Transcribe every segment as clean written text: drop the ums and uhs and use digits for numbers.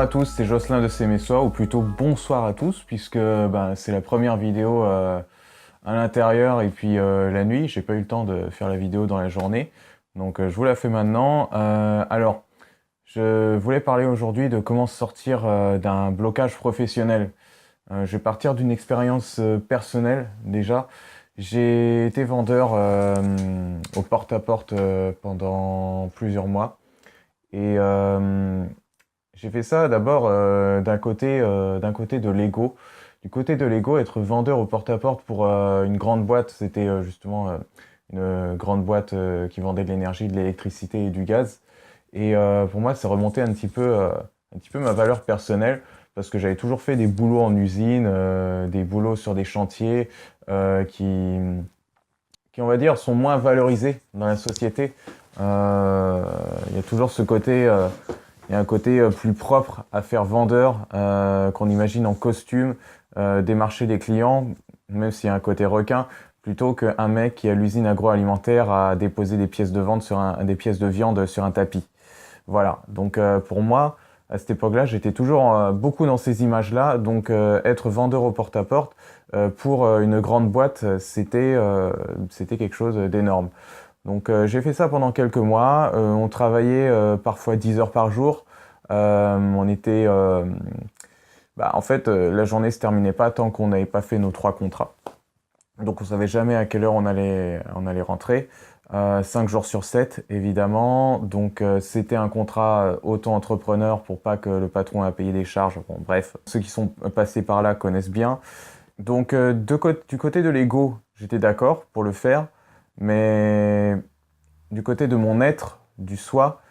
à tous, c'est Jocelyn de Sémessois, ou plutôt bonsoir à tous, puisque c'est la première vidéo à l'intérieur et puis la nuit. J'ai pas eu le temps de faire la vidéo dans la journée, donc je vous la fais maintenant. Alors, je voulais parler aujourd'hui de comment sortir d'un blocage professionnel. Je vais partir d'une expérience personnelle déjà. J'ai été vendeur au porte-à-porte pendant plusieurs mois. Et j'ai fait ça d'abord d'un côté de l'ego. Du côté de l'ego, être vendeur au porte-à-porte pour une grande boîte, c'était justement une grande boîte qui vendait de l'énergie, de l'électricité et du gaz. Et pour moi, ça remontait un petit peu ma valeur personnelle parce que j'avais toujours fait des boulots en usine, des boulots sur des chantiers euh, qui, qui, on va dire, sont moins valorisés dans la société. Il y a toujours ce côté, il y a un côté plus propre à faire vendeur qu'on imagine en costume, démarcher des clients, même s'il y a un côté requin, plutôt qu'un mec qui est à l'usine agroalimentaire à déposer des pièces de vente des pièces de viande sur un tapis. Voilà. Donc pour moi, à cette époque-là, j'étais toujours beaucoup dans ces images-là. Donc être vendeur au porte-à-porte pour une grande boîte, c'était quelque chose d'énorme. Donc j'ai fait ça pendant quelques mois. On travaillait parfois 10 heures par jour. On était, en fait, la journée se terminait pas tant qu'on n'avait pas fait nos 3 contrats. Donc on savait jamais à quelle heure on allait rentrer. 5 jours sur 7, évidemment. Donc c'était un contrat auto-entrepreneur pour pas que le patron ait payé des charges. Bon, bref, ceux qui sont passés par là connaissent bien. Donc du côté de l'ego, j'étais d'accord pour le faire. Mais du côté de mon être, du soi,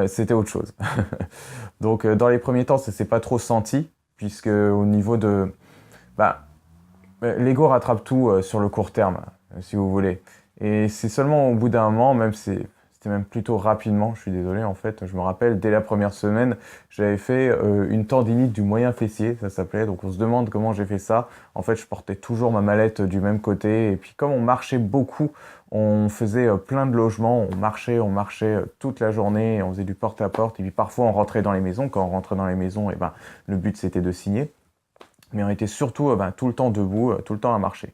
c'était autre chose. Donc dans les premiers temps, ça s'est pas trop senti, puisque au niveau de... Bah, l'ego rattrape tout sur le court terme, si vous voulez. Et c'est seulement au bout d'un moment, c'était même plutôt rapidement, je suis désolé en fait, je me rappelle, dès la première semaine, j'avais fait une tendinite du moyen fessier, ça s'appelait, donc on se demande comment j'ai fait ça. En fait, je portais toujours ma mallette du même côté, et puis comme on marchait beaucoup, on faisait plein de logements, on marchait toute la journée, on faisait du porte-à-porte, et puis parfois on rentrait dans les maisons. Quand on rentrait dans les maisons, le but c'était de signer. Mais on était surtout tout le temps debout, tout le temps à marcher.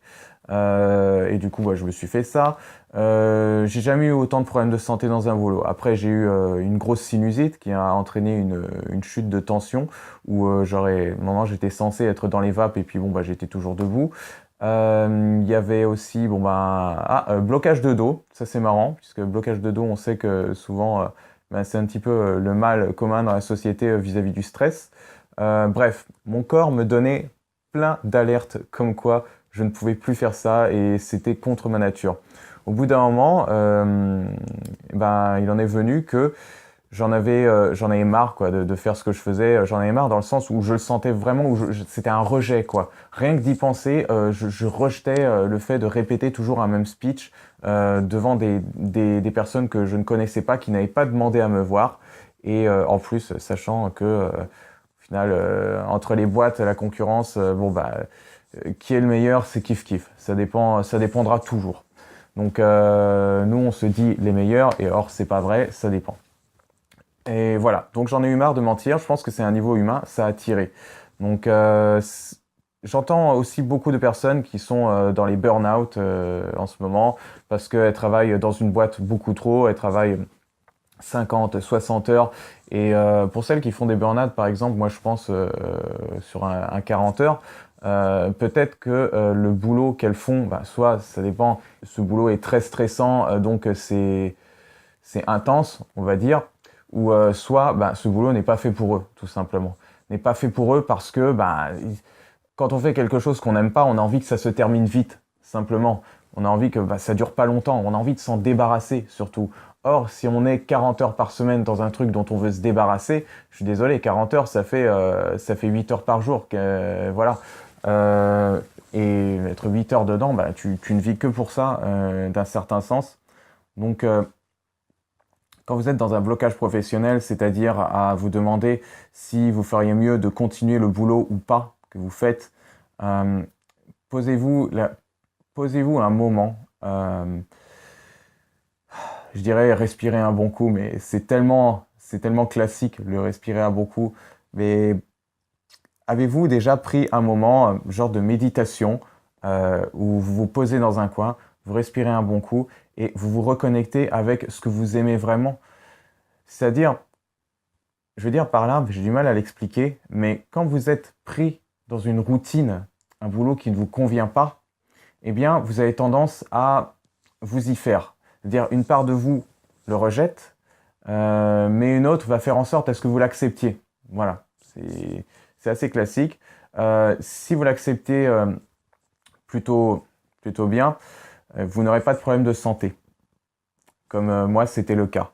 Et du coup, je me suis fait ça. J'ai jamais eu autant de problèmes de santé dans un boulot. Après, j'ai eu une grosse sinusite qui a entraîné une chute de tension où moment j'étais censé être dans les vapes et puis j'étais toujours debout. Il y avait aussi blocage de dos. Ça c'est marrant puisque blocage de dos, on sait que souvent c'est un petit peu le mal commun dans la société vis-à-vis du stress. Bref, mon corps me donnait plein d'alertes comme quoi je ne pouvais plus faire ça et c'était contre ma nature. Au bout d'un moment, il en est venu que j'en avais marre quoi, de faire ce que je faisais. J'en avais marre dans le sens où je le sentais vraiment, c'était un rejet quoi. Rien que d'y penser, je rejetais le fait de répéter toujours un même speech devant des personnes que je ne connaissais pas, qui n'avaient pas demandé à me voir. Et en plus, sachant que au final, entre les boîtes, la concurrence, qui est le meilleur, c'est kiff-kiff. Ça dépendra toujours. Donc nous, on se dit les meilleurs, et or, c'est pas vrai, ça dépend. Et voilà, donc j'en ai eu marre de mentir, je pense que c'est un niveau humain, ça a tiré. Donc j'entends aussi beaucoup de personnes qui sont dans les burn-out en ce moment, parce qu'elles travaillent dans une boîte beaucoup trop, elles travaillent 50, 60 heures. Et pour celles qui font des burn-out, par exemple, moi je pense sur un 40 heures, peut-être que le boulot qu'elles font, soit ça dépend, ce boulot est très stressant, donc c'est intense, on va dire, ou soit ce boulot n'est pas fait pour eux, tout simplement. N'est pas fait pour eux parce que quand on fait quelque chose qu'on n'aime pas, on a envie que ça se termine vite, simplement. On a envie que ça dure pas longtemps, on a envie de s'en débarrasser surtout. Or, si on est 40 heures par semaine dans un truc dont on veut se débarrasser, je suis désolé, 40 heures, ça fait 8 heures par jour. Voilà. Et être 8 heures dedans, tu ne vis que pour ça, d'un certain sens. Donc, quand vous êtes dans un blocage professionnel, c'est-à-dire à vous demander si vous feriez mieux de continuer le boulot ou pas que vous faites, euh, posez-vous un moment. Je dirais respirer un bon coup, mais c'est tellement classique, le respirer un bon coup. Mais avez-vous déjà pris un moment, genre de méditation, où vous vous posez dans un coin, vous respirez un bon coup et vous vous reconnectez avec ce que vous aimez vraiment? C'est-à-dire, je veux dire par là, j'ai du mal à l'expliquer, mais quand vous êtes pris dans une routine, un boulot qui ne vous convient pas, eh bien, vous avez tendance à vous y faire. C'est-à-dire, une part de vous le rejette, mais une autre va faire en sorte à ce que vous l'acceptiez. Voilà, c'est assez classique. Si vous l'acceptez plutôt bien, vous n'aurez pas de problème de santé, comme moi c'était le cas.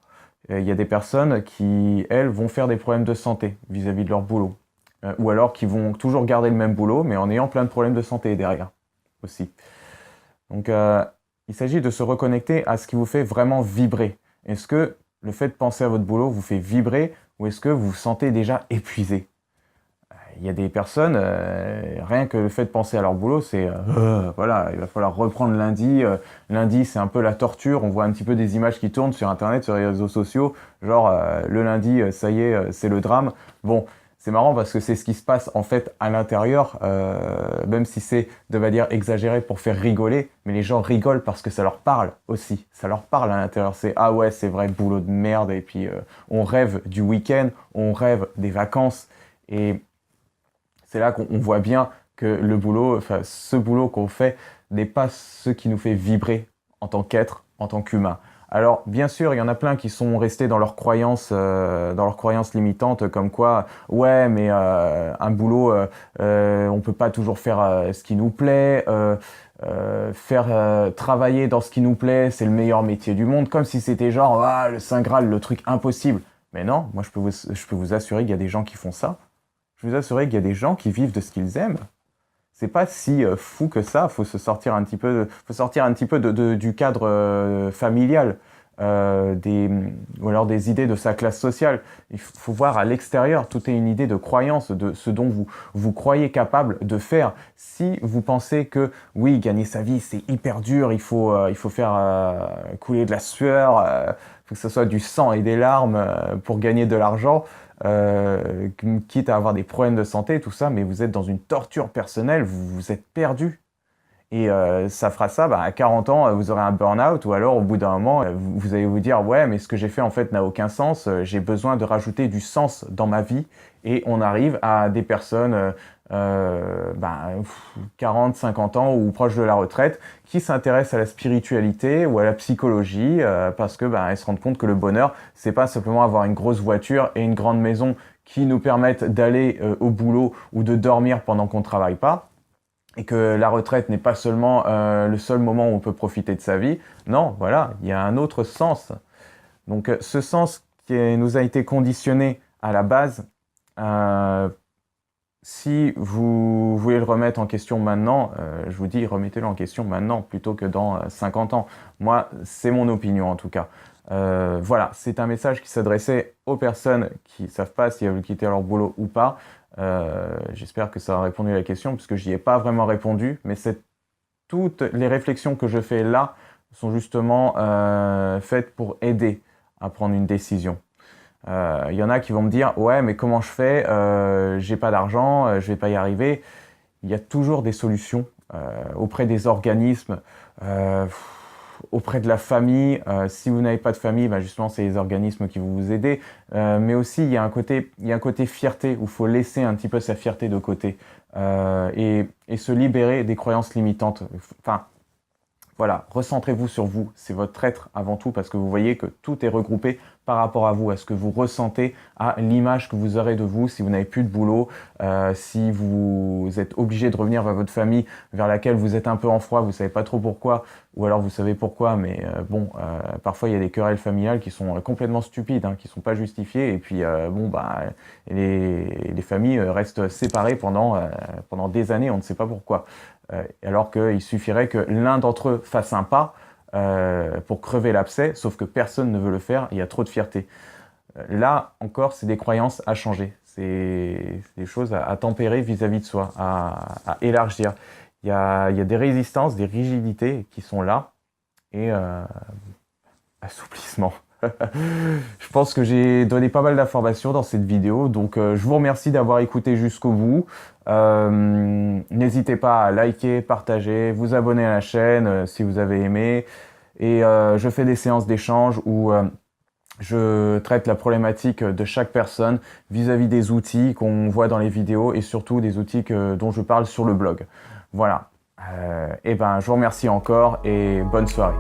Il y a des personnes qui, elles, vont faire des problèmes de santé vis-à-vis de leur boulot. Ou alors qui vont toujours garder le même boulot, mais en ayant plein de problèmes de santé derrière aussi. Donc, il s'agit de se reconnecter à ce qui vous fait vraiment vibrer. Est-ce que le fait de penser à votre boulot vous fait vibrer ou est-ce que vous vous sentez déjà épuisé? Il y a des personnes, rien que le fait de penser à leur boulot, c'est voilà, il va falloir reprendre lundi. Lundi, c'est un peu la torture. On voit un petit peu des images qui tournent sur Internet, sur les réseaux sociaux. Genre, le lundi, ça y est, c'est le drame. Bon, c'est marrant parce que c'est ce qui se passe en fait à l'intérieur, même si c'est de manière exagérée pour faire rigoler. Mais les gens rigolent parce que ça leur parle aussi. Ça leur parle à l'intérieur. C'est ah ouais, c'est vrai, boulot de merde. Et puis, on rêve du week-end, on rêve des vacances. Et c'est là qu'on voit bien que le boulot, enfin ce boulot qu'on fait n'est pas ce qui nous fait vibrer en tant qu'être, en tant qu'humain. Alors bien sûr, il y en a plein qui sont restés dans leurs croyances limitantes, comme quoi, ouais, mais un boulot, on peut pas toujours faire ce qui nous plaît, travailler dans ce qui nous plaît, c'est le meilleur métier du monde, comme si c'était genre ah, le Saint Graal, le truc impossible. Mais non, moi je peux vous assurer qu'il y a des gens qui font ça. Je vous assurer qu'il y a des gens qui vivent de ce qu'ils aiment. C'est pas si fou que ça. Faut se sortir un petit peu, faut sortir un petit peu du cadre familial, ou alors des idées de sa classe sociale. Il faut voir à l'extérieur. Tout est une idée de croyance, de ce dont vous croyez capable de faire. Si vous pensez que oui, gagner sa vie c'est hyper dur, il faut faire couler de la sueur, faut que ce soit du sang et des larmes pour gagner de l'argent quitte à avoir des problèmes de santé, tout ça, mais vous êtes dans une torture personnelle, vous êtes perdu. Et ça fera ça, bah, à 40 ans, vous aurez un burn-out, ou alors au bout d'un moment, vous allez vous dire, ouais, mais ce que j'ai fait en fait n'a aucun sens, j'ai besoin de rajouter du sens dans ma vie, et on arrive à des personnes 40, 50 ans ou proches de la retraite, qui s'intéressent à la spiritualité ou à la psychologie, parce que elles se rendent compte que le bonheur, c'est pas simplement avoir une grosse voiture et une grande maison qui nous permettent d'aller au boulot ou de dormir pendant qu'on travaille pas, et que la retraite n'est pas seulement le seul moment où on peut profiter de sa vie. Non, voilà, il y a un autre sens. Donc ce sens nous a été conditionné à la base, si vous voulez le remettre en question maintenant, je vous dis remettez-le en question maintenant plutôt que dans 50 ans. Moi, c'est mon opinion en tout cas. Voilà, c'est un message qui s'adressait aux personnes qui ne savent pas si elles veulent quitter leur boulot ou pas. J'espère que ça a répondu à la question, puisque j'y ai pas vraiment répondu, mais toutes les réflexions que je fais là sont justement faites pour aider à prendre une décision. Il y en a qui vont me dire ouais, mais comment je fais, j'ai pas d'argent, je vais pas y arriver. Il y a toujours des solutions auprès des organismes, auprès de la famille. Si vous n'avez pas de famille, justement c'est les organismes qui vont vous aider. Mais aussi il y a un côté fierté où il faut laisser un petit peu sa fierté de côté et se libérer des croyances limitantes. Enfin, voilà, recentrez-vous sur vous, c'est votre être avant tout, parce que vous voyez que tout est regroupé par rapport à vous, à ce que vous ressentez, à l'image que vous aurez de vous si vous n'avez plus de boulot, si vous êtes obligé de revenir vers votre famille, vers laquelle vous êtes un peu en froid, vous savez pas trop pourquoi, ou alors vous savez pourquoi, mais parfois il y a des querelles familiales qui sont complètement stupides, qui sont pas justifiées, et puis les familles restent séparées pendant des années, on ne sait pas pourquoi. Alors qu'il suffirait que l'un d'entre eux fasse un pas pour crever l'abcès, sauf que personne ne veut le faire, il y a trop de fierté. Là encore, c'est des croyances à changer, c'est des choses à tempérer vis-à-vis de soi, à élargir. Il y a des résistances, des rigidités qui sont là, et assouplissement. Je pense que j'ai donné pas mal d'informations dans cette vidéo, donc je vous remercie d'avoir écouté jusqu'au bout. N'hésitez pas à liker, partager, vous abonner à la chaîne si vous avez aimé. Et je fais des séances d'échange où je traite la problématique de chaque personne vis-à-vis des outils qu'on voit dans les vidéos et surtout des outils dont je parle sur le blog. Voilà. Et ben, je vous remercie encore et bonne soirée.